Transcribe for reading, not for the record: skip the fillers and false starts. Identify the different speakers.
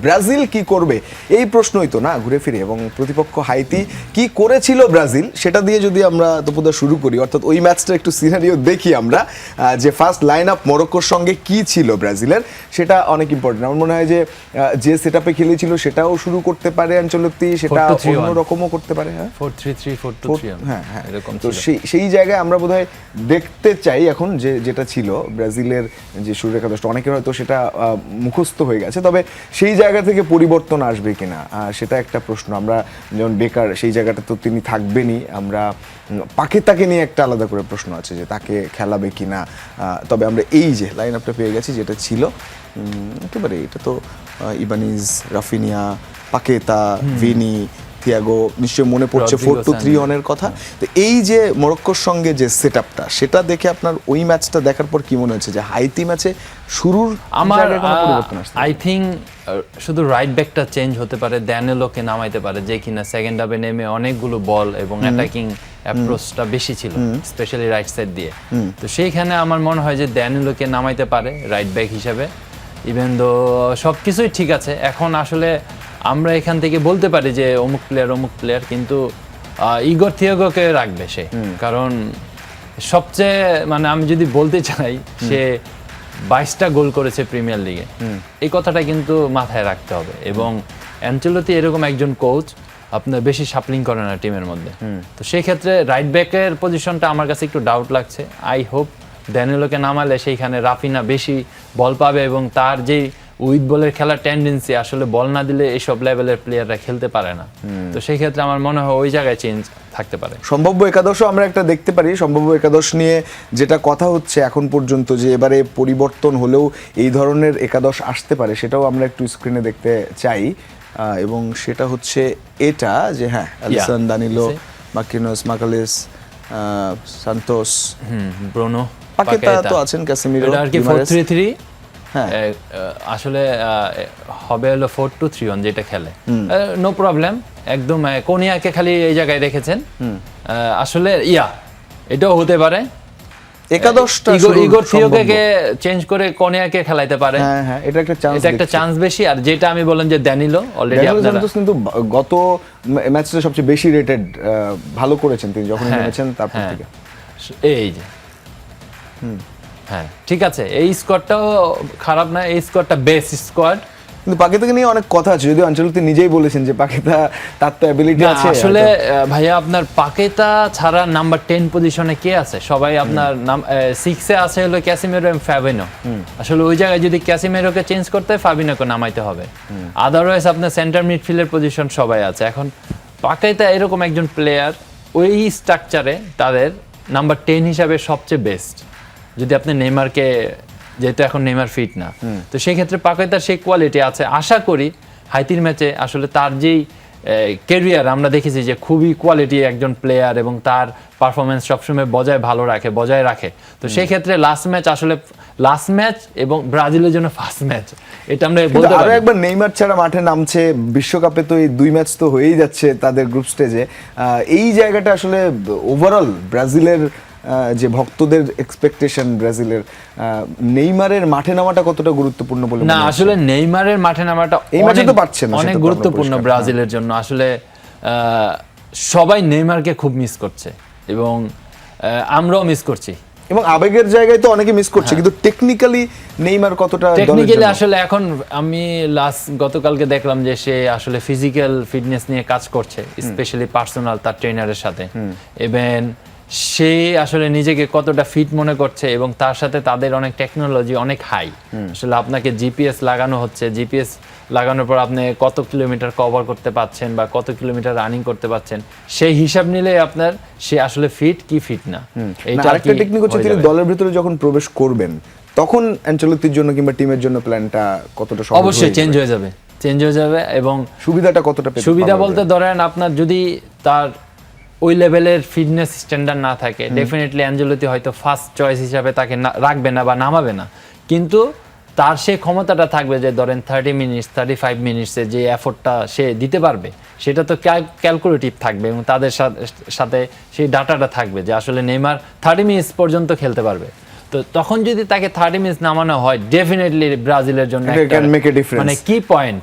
Speaker 1: Brazil কি করবে এই প্রশ্নই তো না ঘুরে ফিরে, এবং প্রতিপক্ষ হাইতি কি করেছিল ব্রাজিল সেটা দিয়ে যদি আমরা তপুদা শুরু করি, অর্থাৎ ওই ম্যাচটা একটু সিনারিও দেখি আমরা, যে ফার্স্ট লাইন আপ মরক্কোর সঙ্গে কি ছিল ব্রাজিলের সেটা অনেক ইম্পর্টেন্ট। আমার মনে হয় যে সেট আপে খেলেছিল সেটাও শুরু করতে পারে আঞ্চলতি, সেটা অন্যরকমও করতে পারে। হ্যাঁ
Speaker 2: 4-3-3 4-2-3
Speaker 1: হ্যাঁ হ্যাঁ এরকম। তো সেই জায়গায় আমরা বোধহয় দেখতে চাই এখন যেটা ছিল ব্রাজিলের যে শুরুর একাদশটা, অনেকের হয়তো সেটা মুখস্থ হয়ে গেছে, তবে সেই জায়গা থেকে পরিবর্তন আসবে কিনা সেটা একটা প্রশ্ন। আমরা যেমন বেকার সেই জায়গাটা তো তিনি থাকবেনই, আমরা পাকেতাকে নিয়ে একটা আলাদা করে প্রশ্ন আছে যে তাকে খেলাবে কিনা। তবে আমরা এই যে লাইন আপটা পেয়ে গেছি যেটা ছিল একেবারে, এটা তো ইবানিজ, রাফিনিয়া, পাকেতা, ভিনি, থিয়াগো, নিশ্চয়ই মনে পড়ছে 4-2-3-1 এর কথা। তো এই যে মরক্কোর সঙ্গে যে সেট আপটা সেটা দেখে আপনার ওই ম্যাচটা দেখার পর কি মনে হচ্ছে যে হাইতি ম্যাচে শুরুর
Speaker 2: আমার আই থিঙ্ক শুধু রাইট ব্যাকটা চেঞ্জ হতে পারে, ড্যানেলোকে নামাইতে পারে, যে কিনা সেকেন্ড হাফে নেমে অনেকগুলো বল এবং অ্যাটাকিং অ্যাপ্রোচটা বেশি ছিল স্পেশালি রাইট সাইড দিয়ে। তো সেইখানে আমার মনে হয় যে ড্যানেলোকে নামাইতে পারে রাইট ব্যাক হিসেবে। ইভেন দো সব কিছুই ঠিক আছে, এখন আসলে আমরা এখান থেকে বলতে পারি যে অমুক প্লেয়ার, কিন্তু ইগর থিয়াগোকে রাখবে সে, কারণ সবচেয়ে মানে আমি যদি বলতে চাই সে 22টা গোল করেছে প্রিমিয়ার লিগে, এই কথাটা কিন্তু মাথায় রাখতে হবে। এবং অ্যানচেলোতি এরকম একজন কোচ আপনার বেশি শাপলিং করে না টিমের মধ্যে, তো সেই ক্ষেত্রে রাইট ব্যাকের পজিশনটা আমার কাছে একটু ডাউট লাগছে। আই হোপ ড্যানিয়েলোকে নামালে সেইখানে রাফিনা বেশি বল পাবে, এবং তার যেই উইথ বলের খেলার টেন্ডেন্সি, আসলে বল না দিলে এইসব লেভেলের প্লেয়াররা খেলতে পারে না, তো সেই ক্ষেত্রে আমার মনে হয় ওই জায়গায় চেঞ্জ থাকতে পারে।
Speaker 1: সম্ভাব্য একাদশও আমরা একটা দেখতে পারি। সম্ভাব্য একাদশ নিয়ে যেটা কথা হচ্ছে এখন পর্যন্ত যে এবারে পরিবর্তন হলেও এই ধরনের একাদশ আসতে পারে, সেটাও আমরা একটু স্ক্রিনে দেখতে চাই। এবং সেটা হচ্ছে এটা যে হ্যাঁ, আলিসন, দানিলো, মার্কিনোস, মাকালেস, সান্তোস,
Speaker 2: ব্রুনো,
Speaker 1: পাকেতা তো আছেন, ক্যাসেমিরো,
Speaker 2: আর কি 4-3-3 আসলে হবে হলো 4-2-3-1 যেটা খেলে, নো প্রবলেম একদম। কোনিয়াকে খালি এই জায়গায় রেখেছেন, আসলে এটাও হতে পারে
Speaker 1: একাদশটা
Speaker 2: ইগর থিওকে চেঞ্জ করে কোনিয়াকে খেলাইতে পারে।
Speaker 1: হ্যাঁ এটা একটা
Speaker 2: চান্স বেশি। আর যেটা আমি বললাম যে ড্যানিলো অলরেডি আপনারা
Speaker 1: কিন্তু গত ম্যাচটা সবচেয়ে বেশি রেটেড, ভালো করেছেন তিনি যখন নেমেছেন তারপর থেকে।
Speaker 2: এই যে হ্যাঁ ঠিক আছে, এই স্কোয়াডটাও খারাপ না, এই স্কোয়াডটা বেস্ট স্কোয়াড।
Speaker 1: কিন্তু পাকেতাকে নিয়ে অনেক কথা আছে, যদিও আঞ্চলিক নিজেই বলেছেন যে পাকেতা তার তো অ্যাবিলিটি আছে।
Speaker 2: আসলে ভাইয়া আপনার পাকেতা ছাড়া নাম্বার 10 পজিশনে কে আছে? সবাই আপনার 6-এ আছে হলো ক্যাসিমেরো এবং ফাবিনো। আসলে ওই জায়গায় যদি ক্যাসিমেরোকে চেঞ্জ করতে হয় ফাবিনোকে নামাইতে হবে, আদারওয়াইজ আপনার সেন্টার মিডফিল্ডের পজিশন সবাই আছে। এখন পাকেতা এরকম একজন প্লেয়ার ওই স্ট্রাকচারে তাদের নাম্বার 10 হিসাবে সবচেয়ে বেস্ট। যদি আপনি নেইমারকে, যেহেতু এখন নেইমার ফিট না, তো সেই ক্ষেত্রে পাকেতার সেই কোয়ালিটি আছে। আশা করি হাইতির ম্যাচে আসলে তার যেই ক্যারিয়ার আমরা দেখেছি যে খুবই কোয়ালিটি একজন প্লেয়ার, এবং তার পারফরমেন্স সবসময় বজায় রাখে। তো সেই ক্ষেত্রে লাস্ট ম্যাচ এবং ব্রাজিলের জন্য ফার্স্ট ম্যাচ, এটা আমরা বলতে পারি।
Speaker 1: আরো একবার নেইমার ছাড়া মাঠে নামছে বিশ্বকাপে, তো এই 2 ম্যাচ তো হয়েই যাচ্ছে তাদের গ্রুপ স্টেজে। এই জায়গাটা আসলে ওভারঅল ব্রাজিলের যে ভক্তদের এক্সপেকটেশন, ব্রাজিলের নেইমারের মাঠে নামাটা কতটা গুরুত্বপূর্ণ বলে
Speaker 2: না, আসলে নেইমারের মাঠে নামাটা অনেক গুরুত্বপূর্ণ ব্রাজিলের জন্য। আসলে সবাই নেইমারকে খুব মিস করছে, এবং আমরাও মিস করছি,
Speaker 1: এবং আবেগের জায়গায় তো অনেকে মিস করছে, কিন্তু টেকনিক্যালি নেইমার কতটা
Speaker 2: টেকনিক্যালি আসলে এখন আমি গতকালকে দেখলাম যে সে আসলে ফিজিক্যাল ফিটনেস নিয়ে কাজ করছে, স্পেশালি পার্সোনাল তার ট্রেনারের সাথে। ইভেন সে আসলে নিজেকে কতটা ফিট মনে করছে, এবং তার সাথে তাদের অনেক টেকনোলজি অনেক হাই। আসলে আপনাকে জিপিএস লাগানো হচ্ছে, জিপিএস লাগানোর পর আপনি কত কিলোমিটার কভার করতে পারছেন বা কত কিলোমিটার রানিং করতে পারছেন, সেই হিসাব নিলে আপনার সে আসলে ফিট কি ফিট না।
Speaker 1: এইটা আরেকটা টেকনিক হচ্ছে, তিনি দলের ভিতরে যখন প্রবেশ করবেন তখন অ্যানচেলোত্তির জন্য কিংবা টিমের জন্য প্ল্যানটা কতটা সহজ
Speaker 2: অবশ্যই চেঞ্জ হয়ে যাবে। এবং
Speaker 1: সুবিধাটা কতটা পেতে
Speaker 2: সুবিধা বলতে ধরেন আপনার যদি তার ওই লেভেলের ফিটনেস স্ট্যান্ডার্ড না থাকে, ডেফিনেটলি অ্যানচেলোত্তি হয়তো ফার্স্ট চয়েস হিসাবে তাকে রাখবে না বা নামাবে না, কিন্তু তার সেই ক্ষমতাটা থাকবে যে ধরেন 30 মিনিটস 35 মিনিটসে যে এফোর্টটা সে দিতে পারবে, সেটা তো ক্যালকুলেটিভ থাকবে, এবং তাদের সাথে সেই ডাটাটা থাকবে যে আসলে নেইমার 30 মিনিটস পর্যন্ত খেলতে পারবে। তো তখন যদি তাকে 30 মিনিটস নামানো হয়, ডেফিনেটলি ব্রাজিলের জন্য মানে কি পয়েন্ট